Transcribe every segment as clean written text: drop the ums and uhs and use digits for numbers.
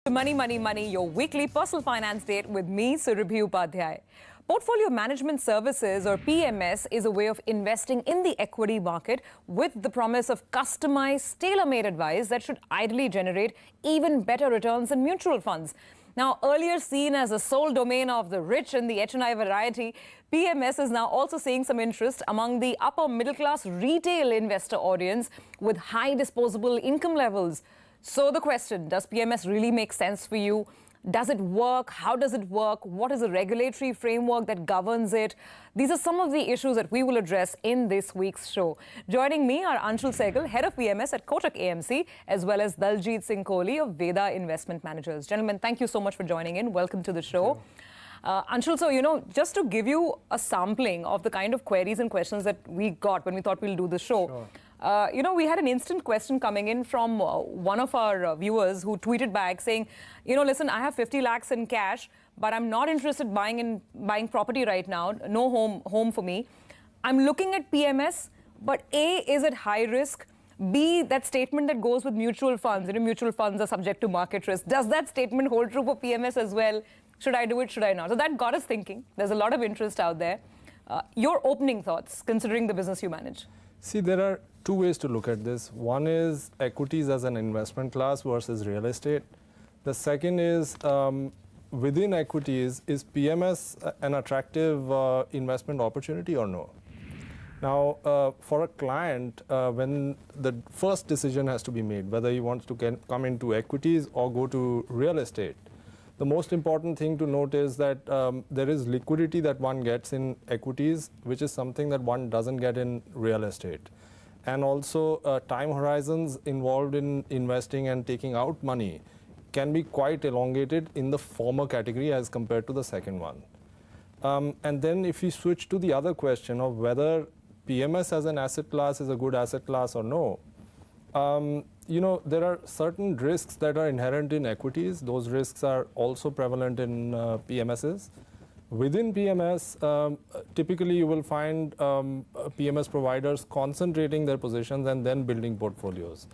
to Money, Money, Money, your weekly personal finance date with me, Surabhi Upadhyay. Portfolio Management Services, or PMS, is a way of investing in the equity market with the promise of customized, tailor-made advice that should ideally generate even better returns than mutual funds. Now, earlier seen as a sole domain of the rich and the HNI variety, PMS is now also seeing some interest among the upper middle-class retail investor audience with high disposable income levels. So the question, does PMS really make sense for you? Does it work? How does it work? What is the regulatory framework that governs it? These are some of the issues that we will address in this week's show. Joining me are Anshul Sehgal, Head of PMS at Kotak AMC, as well as Daljit Singh Kohli of Veda Investment Managers. Gentlemen, thank you so much for joining in. Welcome to the show. Anshul, so, just to give you a sampling of the kind of queries and questions that we got when we thought we'll do the show. Sure. We had an instant question coming in from one of our viewers who tweeted back saying, listen, I have 50 lakhs in cash, but I'm not interested buying property right now. No home for me. I'm looking at PMS, but A, is it high risk? B, that statement that goes with mutual funds, mutual funds are subject to market risk. Does that statement hold true for PMS as well? Should I do it? Should I not? So that got us thinking. There's a lot of interest out there. Your opening thoughts, considering the business you manage? See, there are two ways to look at this. One is equities as an investment class versus real estate. The second is within equities, is PMS an attractive investment opportunity or no? Now, for a client, when the first decision has to be made, whether he wants to come into equities or go to real estate, the most important thing to note is that there is liquidity that one gets in equities, which is something that one doesn't get in real estate. And also time horizons involved in investing and taking out money can be quite elongated in the former category as compared to the second one. And then if you switch to the other question of whether PMS as an asset class is a good asset class or no, there are certain risks that are inherent in equities. Those risks are also prevalent in PMSs. Within PMS, typically you will find PMS providers concentrating their positions and then building portfolios,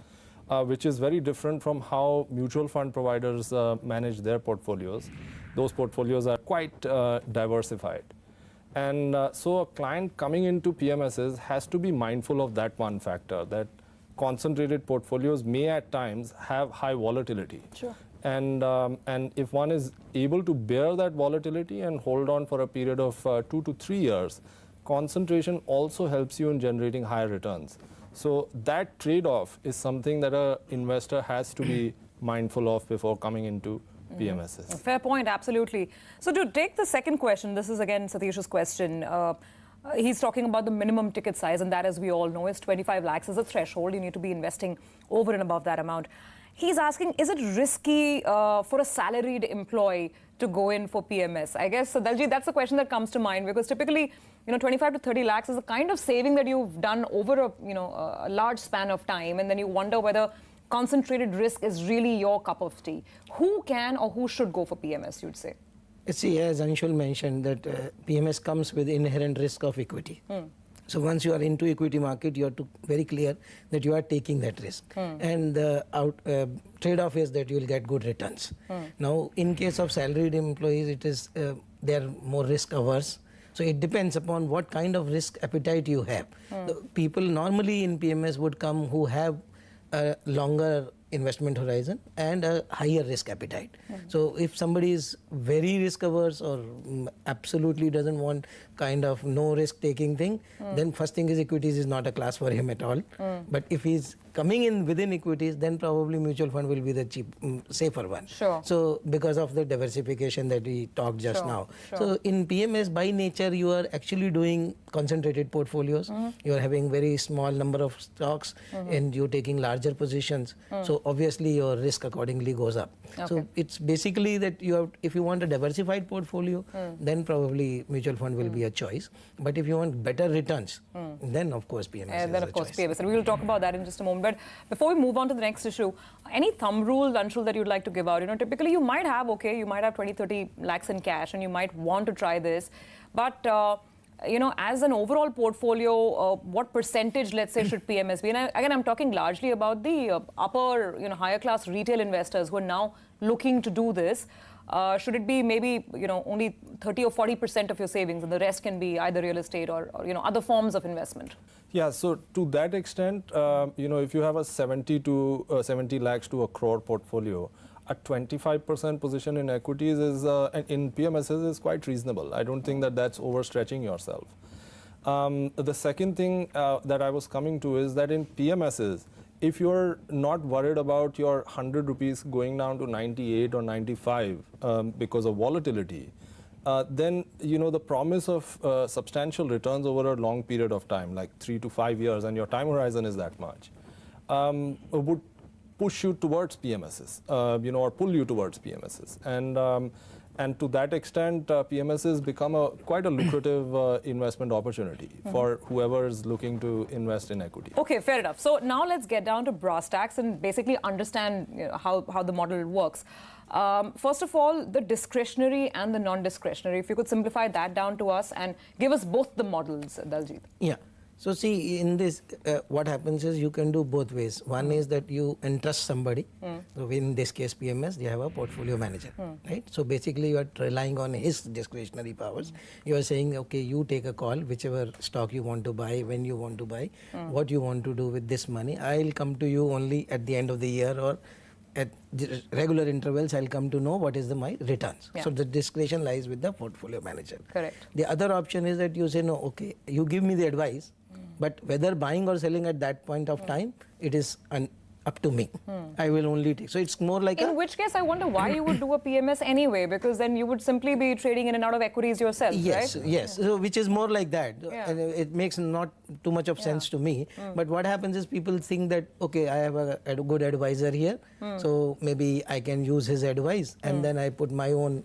which is very different from how mutual fund providers manage their portfolios. Those portfolios are quite diversified. And so a client coming into PMSs has to be mindful of that one factor, that concentrated portfolios may at times have high volatility. Sure. And if one is able to bear that volatility and hold on for a period of 2 to 3 years, concentration also helps you in generating higher returns. So that trade-off is something that an investor has to be mindful of before coming into PMSs. Fair point, absolutely. So to take the second question, this is again Satish's question. He's talking about the minimum ticket size, and that, as we all know, is 25 lakhs as a threshold. You need to be investing over and above that amount. He's asking, is it risky for a salaried employee to go in for PMS? I guess, Daljit, that's the question that comes to mind, because typically, 25 to 30 lakhs is a kind of saving that you've done over a large span of time, and then you wonder whether concentrated risk is really your cup of tea. Who can or who should go for PMS, you'd say? See, as Anshul mentioned, that PMS comes with inherent risk of equity. So once you are into equity market, you have to very clear that you are taking that risk. And the trade-off is that you will get good returns. Now, in case of salaried employees, it is they are more risk averse. So it depends upon what kind of risk appetite you have. The people normally in PMS would come who have a longer investment horizon and a higher risk appetite. So if somebody is very risk averse or absolutely doesn't want kind of no risk taking thing, then first thing is equities is not a class for him at all. But if he's coming in within equities, then probably mutual fund will be the safer one. Sure. So because of the diversification that we talked just now. Sure. So in PMS by nature, you are actually doing concentrated portfolios. You are having very small number of stocks and you're taking larger positions. So obviously your risk accordingly goes up. Okay. So it's basically that you have, if you want a diversified portfolio, then probably mutual fund will be a choice. But if you want better returns, then of course PMS is then a of course choice. PMS. And we will talk about that in just a moment. But before we move on to the next issue, any thumb rule, Anshul, that you'd like to give out? Typically you might have 20, 30 lakhs in cash and you might want to try this. But as an overall portfolio, what percentage, let's say, should PMS be? And again, I'm talking largely about the upper, higher class retail investors who are now looking to do this. Should it be maybe, only 30 or 40% of your savings, and the rest can be either real estate or other forms of investment? Yeah, so to that extent, if you have a 70 lakhs to a crore portfolio, a 25% position in equities is in PMSs is quite reasonable. I don't think that that's overstretching yourself. The second thing that I was coming to is that in PMSs, if you're not worried about your 100 rupees going down to 98 or 95 because of volatility, then the promise of substantial returns over a long period of time, like 3 to 5 years, and your time horizon is that much, would push you towards PMSs, or pull you towards PMSs. And to that extent, PMSs become quite a lucrative investment opportunity for whoever is looking to invest in equity. Okay, fair enough. So now let's get down to brass tacks and basically understand how the model works. First of all, the discretionary and the non-discretionary, if you could simplify that down to us and give us both the models, Daljit. Yeah. So see, in this, what happens is you can do both ways. One is that you entrust somebody. So in this case, PMS, they have a portfolio manager, right? So basically, you are relying on his discretionary powers. You are saying, okay, you take a call, whichever stock you want to buy, when you want to buy, what you want to do with this money. I'll come to you only at the end of the year or at regular intervals. I'll come to know what is my returns. Yeah. So the discretion lies with the portfolio manager. Correct. The other option is that you say, no, okay, you give me the advice, but whether buying or selling at that point of time, it is up to me. I will only take. So it's more like In which case, I wonder why you would do a PMS anyway, because then you would simply be trading in and out of equities yourself, yes, right? Yes, so which is more like that. Yeah. And it makes not too much of sense to me. But what happens is people think that, okay, I have a good advisor here, so maybe I can use his advice, and then I put my own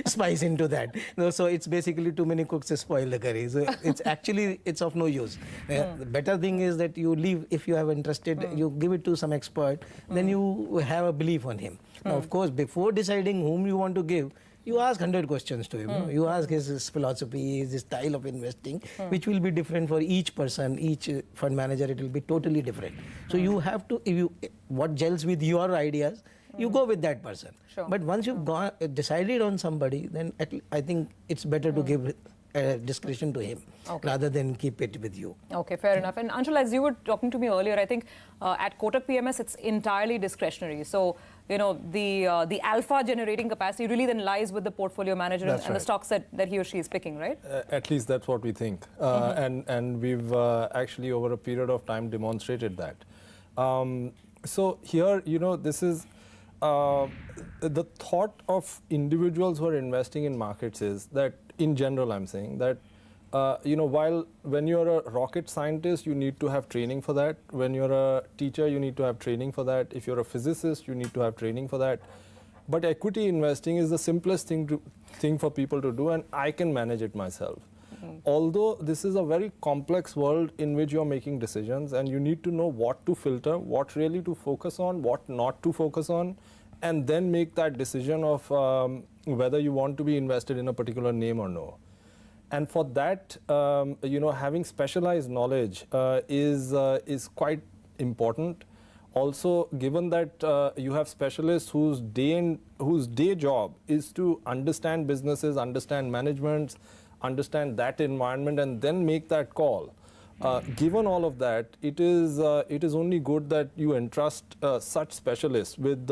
spice into that. So it's basically too many cooks spoil the curry. So it's of no use. The better thing is that you leave, if you have interested, you give it to some expert, then you have a belief on him. Now, of course, before deciding whom you want to give, you ask 100 questions to him. You ask his philosophy, his style of investing, which will be different for each person, each fund manager. It will be totally different. So you have to, what gels with your ideas, you go with that person. Sure. But once you've decided on somebody, then I think it's better to give discretion to him rather than keep it with you. Okay, fair enough. And Anshul, as you were talking to me earlier, I think at Kotak PMS, it's entirely discretionary. So, the alpha generating capacity really then lies with the portfolio manager and the stocks that he or she is picking, right? At least that's what we think. And we've actually, over a period of time, demonstrated that. So here, this is the thought of individuals who are investing in markets is that, in general, I'm saying that, while when you're a rocket scientist, you need to have training for that. When you're a teacher, you need to have training for that. If you're a physicist, you need to have training for that. But equity investing is the simplest thing for people to do, and I can manage it myself. Although this is a very complex world in which you're making decisions, and you need to know what to filter, what really to focus on, what not to focus on, and then make that decision of whether you want to be invested in a particular name or no. And for that, having specialized knowledge is quite important. Also, given that you have specialists whose day job is to understand businesses, understand managements, understand that environment, and then make that call. Given all of that, it is only good that you entrust such specialists with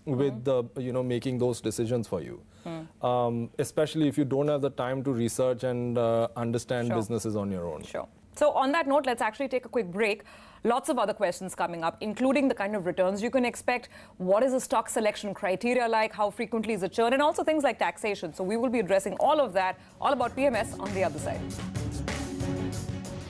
making those decisions for you. Especially if you don't have the time to research and understand businesses on your own. Sure. So on that note, let's actually take a quick break. Lots of other questions coming up, including the kind of returns you can expect, what is the stock selection criteria like, how frequently is the churn, and also things like taxation. So we will be addressing all of that, all about PMS on the other side.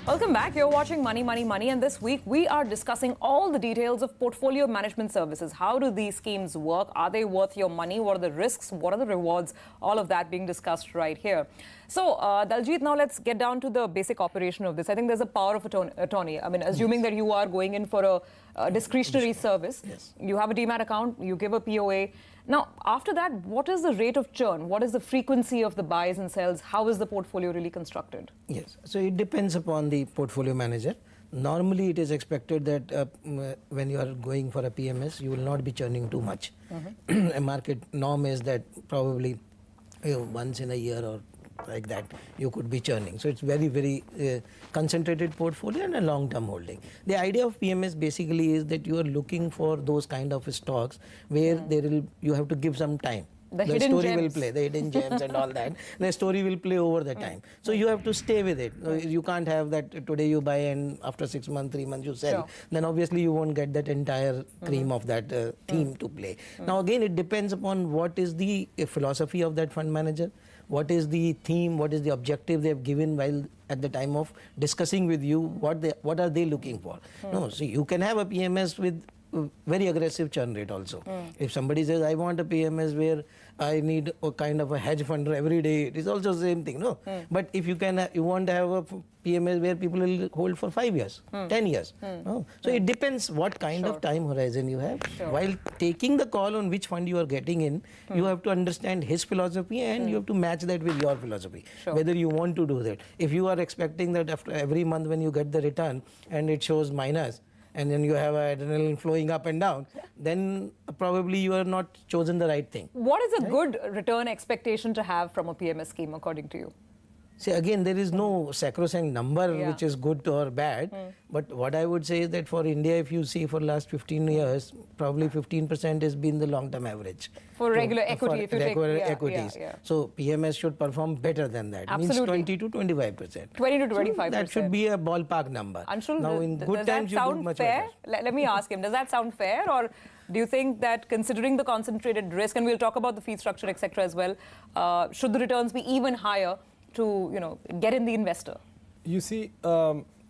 Welcome back. You're watching Money, Money, Money, and this week we are discussing all the details of portfolio management services. How do these schemes work? Are they worth your money? What are the risks? What are the rewards? All of that being discussed right here. So, Daljit, now let's get down to the basic operation of this. I think there's a power of attorney. I mean, assuming that you are going in for a discretionary service, you have a demat account, you give a POA. Now, after that, what is the rate of churn? What is the frequency of the buys and sells? How is the portfolio really constructed? Yes, so it depends upon the portfolio manager. Normally, it is expected that when you are going for a PMS, you will not be churning too much. A market norm is that probably once in a year or like that, you could be churning. So it's very, very concentrated portfolio and a long-term holding. The idea of PMS basically is that you are looking for those kind of stocks where you have to give some time. The hidden story gems. will play, the hidden gems and all that. The story will play over the time. So you have to stay with it. You can't have that today you buy and after 6 months, 3 months you sell. Sure. Then obviously you won't get that entire cream of that theme to play. Now again, it depends upon what is the philosophy of that fund manager, what is the theme, what is the objective they have given while at the time of discussing with you, what are they looking for. No, so you can have a PMS with very aggressive churn rate also. If somebody says, I want a PMS where I need a kind of a hedge fund every day, it is also the same thing, no? But if you want to have a PMS where people will hold for 5 years, 10 years. No? So it depends what kind of time horizon you have. While taking the call on which fund you are getting in, you have to understand his philosophy and you have to match that with your philosophy, whether you want to do that. If you are expecting that after every month when you get the return and it shows minus, and then you have adrenaline flowing up and down, then probably you are not chosen the right thing. What is a good return expectation to have from a PMS scheme, according to you? See, again, there is no sacrosanct number which is good or bad. But what I would say is that for India, if you see for last 15 years, probably 15% has been the long-term average. For regular equity, if you take equities. So PMS should perform better than that. Absolutely. Means 20 to 25%. 20 to 25%. So that should be a ballpark number. Anshul, now, in good times, you do much fair? better. Let me ask him, does that sound fair? Or do you think that considering the concentrated risk, and we'll talk about the fee structure, etc. as well, should the returns be even higher to get in the investor? You see, for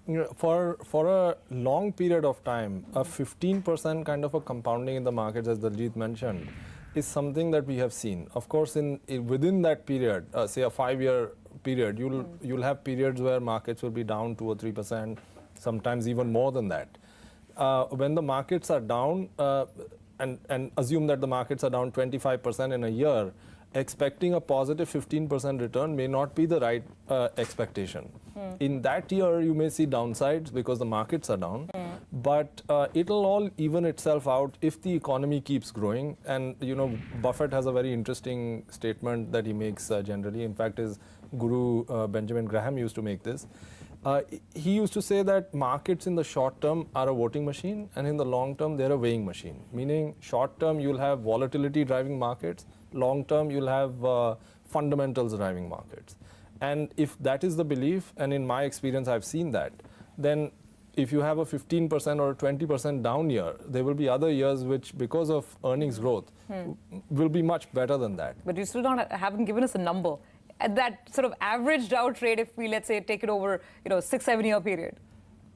a long period of time, a 15% kind of a compounding in the markets, as Daljit mentioned, is something that we have seen. Of course, within that period, say a 5-year period, you'll have periods where markets will be down 2 or 3%, sometimes even more than that. When the markets are down, and assume that the markets are down 25% in a year, expecting a positive 15% return may not be the right expectation. In that year, you may see downsides because the markets are down, but it'll all even itself out if the economy keeps growing. And Buffett has a very interesting statement that he makes generally. In fact, his guru Benjamin Graham used to make this. He used to say that markets in the short term are a voting machine, and in the long term, they're a weighing machine. Meaning, short term, you'll have volatility driving markets. Long term, you'll have fundamentals driving markets. And if that is the belief, and in my experience, I've seen that, then if you have a 15% or 20% down year, there will be other years which, because of earnings growth, will be much better than that. But you still haven't given us a number. At that sort of averaged out rate, if we, let's say, take it over 6-7 year period.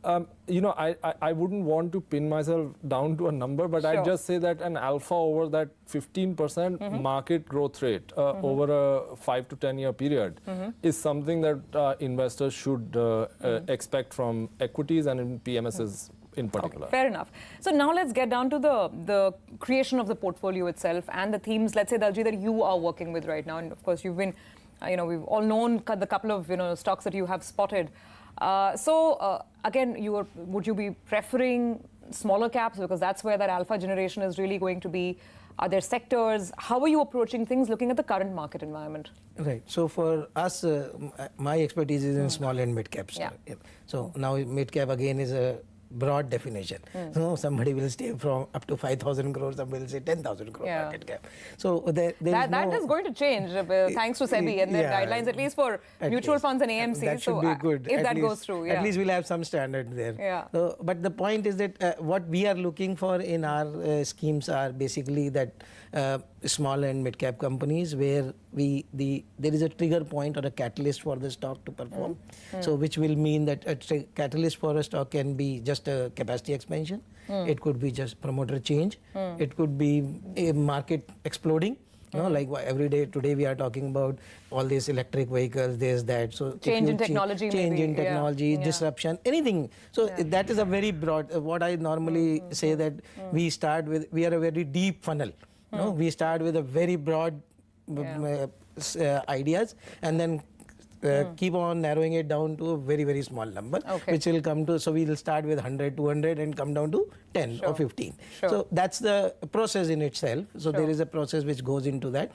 I wouldn't want to pin myself down to a number, but I'd just say that an alpha over that 15% market growth rate over a 5 to 10 year period is something that investors should expect from equities and in PMSs in particular. Okay, fair enough. So now let's get down to the creation of the portfolio itself and the themes, let's say, Daljit, that you are working with right now. And of course, you've been, we've all known the couple of, stocks that you have spotted. Again, would you be preferring smaller caps because that's where that alpha generation is really going to be? Are there sectors? How are you approaching things looking at the current market environment? Right. So for us, my expertise is in small and mid caps. Yeah. So now mid cap again is a broad definition. So somebody will stay from up to 5,000 crores, somebody will say 10,000 crore market cap. So that is going to change thanks to SEBI and their guidelines, at least for mutual funds and AMCs. That should be good. If that goes through, at least we'll have some standard there. Yeah. So, but the point is that what we are looking for in our schemes are basically that small and mid cap companies where there is a trigger point or a catalyst for the stock to perform. So which will mean that a catalyst for a stock can be just a capacity expansion. It could be just promoter change. It could be a market exploding. No, like every day today we are talking about all these electric vehicles, this, that. So if Change you in technology change maybe, in yeah. technology, Yeah. disruption, anything. So that is a very broad. What I normally say that we start with. We are a very deep funnel. No, we start with a very broad ideas, and then keep on narrowing it down to a very, very small number, Okay. which will come to, so we'll start with 100, 200 and come down to 10 or 15. Sure. So that's the process in itself. So Sure. there is a process which goes into that.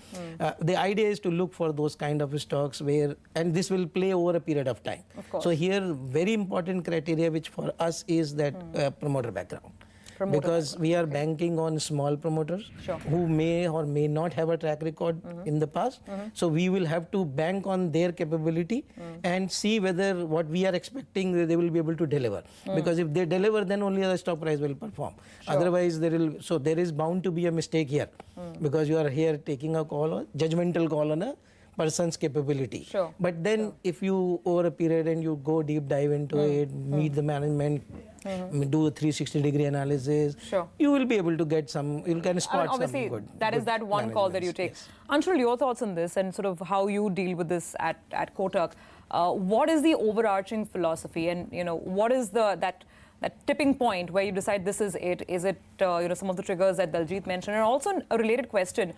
The idea is to look for those kind of stocks where, and this will play over a period of time. Of course. So here, very important criteria which for us is that promoter background. Promoter Because we are banking on small promoters Sure. who may or may not have a track record in the past. So we will have to bank on their capability and see whether what we are expecting they will be able to deliver. Because if they deliver, then only the stock price will perform. Otherwise, there is bound to be a mistake here, because you are here taking a call, judgmental call on a person's capability. Sure. But then if you over a period and you go deep dive into it, meet the management, do a 360-degree analysis, Sure. you will be able to get some, you can I mean, spot obviously, some good. that is good that one call that you take. managements. Anshul, your thoughts on this and sort of how you deal with this at Kotak. What is the overarching philosophy, and what is that tipping point where you decide this is it? Is it some of the triggers that Daljit mentioned? And also a related question.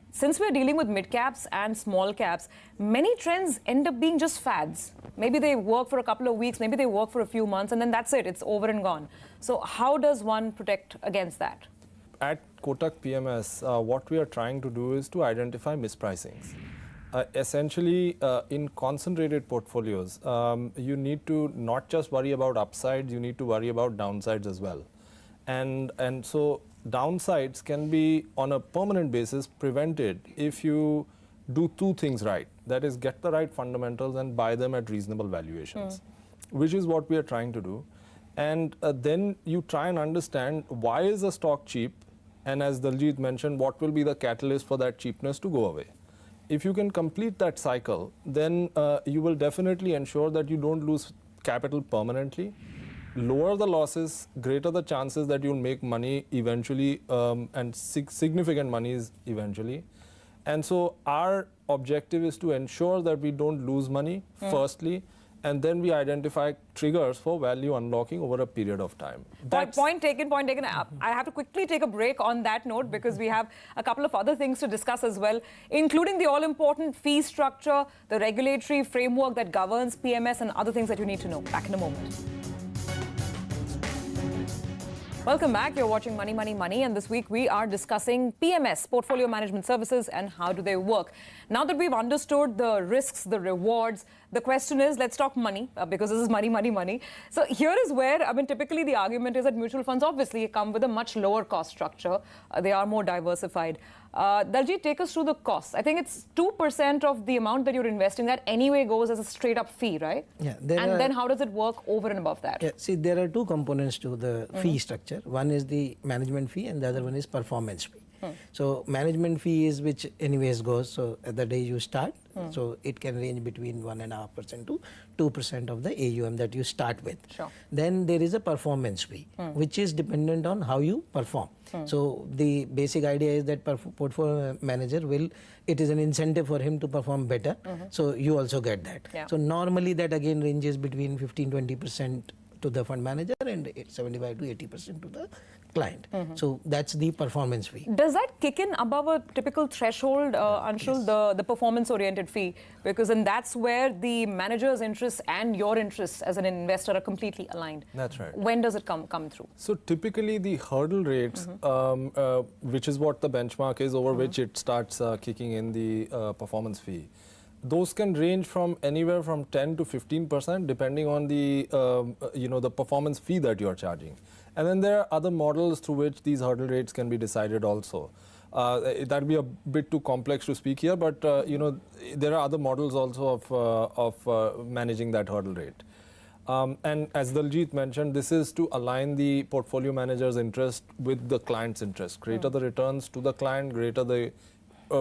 Since we're dealing with mid caps and small caps, many trends end up being just fads. Maybe they work for a couple of weeks, maybe they work for a few months, and then that's it, it's over and gone. So how does one protect against that? At Kotak PMS, what we are trying to do is to identify mispricings. Essentially, in concentrated portfolios, you need to not just worry about upsides, you need to worry about downsides as well. And so downsides can be on a permanent basis prevented if you do two things right. That is, get the right fundamentals and buy them at reasonable valuations, which is what we are trying to do. And then you try and understand why is a stock cheap, and as Daljit mentioned, what will be the catalyst for that cheapness to go away. If you can complete that cycle, then you will definitely ensure that you don't lose capital permanently. Lower the losses, greater the chances that you'll make money eventually, and significant monies eventually. And so our objective is to ensure that we don't lose money, firstly, and then we identify triggers for value unlocking over a period of time. Point taken. I have to quickly take a break on that note because we have a couple of other things to discuss as well, including the all-important fee structure, the regulatory framework that governs PMS, and other things that you need to know. Back in a moment. Welcome back. You're watching Money, Money, Money, and this week we are discussing PMS, Portfolio Management Services, and how do they work. Now that we've understood the risks, the rewards, the question is, let's talk money, because this is money, money, money. So here is where, typically the argument is that mutual funds obviously come with a much lower cost structure. They are more diversified. Daljit, take us through the costs. I think it's 2% of the amount that you're investing that anyway goes as a straight up fee, right? Yeah. Then how does it work over and above that? Yeah, see, there are two components to the fee structure. One is the management fee and the other one is performance fee. So management fee is which anyways goes, so at the day you start, so it can range between 1.5% to 2% of the AUM that you start with. Sure. Then there is a performance fee, which is dependent on how you perform. So the basic idea is that portfolio manager it is an incentive for him to perform better. So you also get that. Yeah. So normally that again ranges between 15-20% to the fund manager and 75 to 80% to the client. So that's the performance fee. Does that kick in above a typical threshold, Anshul, the performance-oriented fee? Because then that's where the manager's interests and your interests as an investor are completely aligned. That's right. When does it come through? So typically the hurdle rates, which is what the benchmark is over which it starts kicking in the performance fee, those can range from anywhere from 10 to 15% depending on the the performance fee that you are charging. And then there are other models through which these hurdle rates can be decided also. That would be a bit too complex to speak here, but there are other models also of managing that hurdle rate. And as Daljit mentioned, this is to align the portfolio manager's interest with the client's interest. Greater the returns to the client, greater the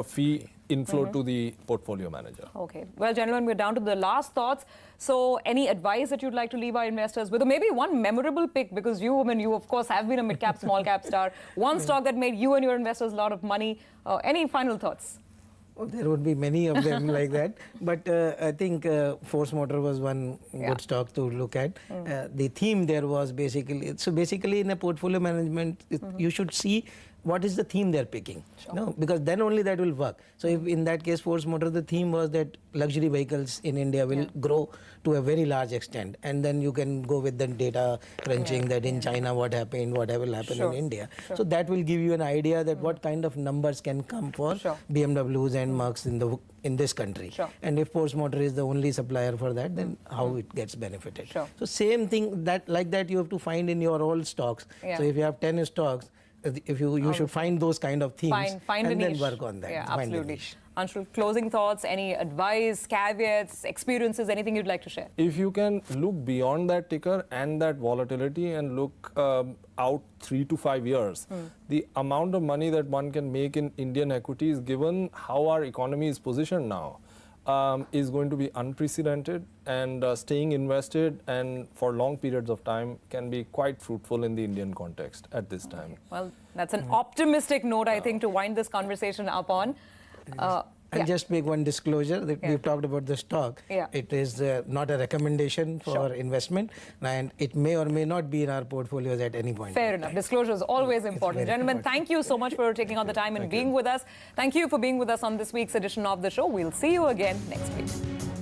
fee inflow to the portfolio manager. Okay. Well, gentlemen, we're down to the last thoughts. So any advice that you'd like to leave our investors with, or maybe one memorable pick, because you of course have been a mid-cap, small-cap star, one stock that made you and your investors a lot of money. Any final thoughts? Oh, there would be many of them like that, but I think Force Motor was one good stock to look at. The theme there was basically in a portfolio management, you should see what is the theme they're picking. No, because then only that will work. So if in that case, Force Motor, the theme was that luxury vehicles in India will grow to a very large extent, and then you can go with the data crunching that in China what happened, what will happen in India. So that will give you an idea that what kind of numbers can come for BMWs and Mercs in this country. And if Force Motor is the only supplier for that, then how it gets benefited. So same thing like that you have to find in your all stocks. So if you have 10 stocks, if you should find those kind of themes find and a then niche. work on that. Yeah, Find a absolutely. niche. Anshul, closing thoughts, any advice, caveats, experiences, anything you'd like to share? If you can look beyond that ticker and that volatility and look out 3 to 5 years, the amount of money that one can make in Indian equities, given how our economy is positioned now, is going to be unprecedented, and staying invested and for long periods of time can be quite fruitful in the Indian context at this time. Well, that's an optimistic note, I think, to wind this conversation up on. I'll just make one disclosure that we've talked about the stock. It is not a recommendation for investment, and it may or may not be in our portfolios at any point. Fair enough. Disclosure is always important. Gentlemen, thank you so much for taking out the time and being with us. Thank you for being with us on this week's edition of the show. We'll see you again next week.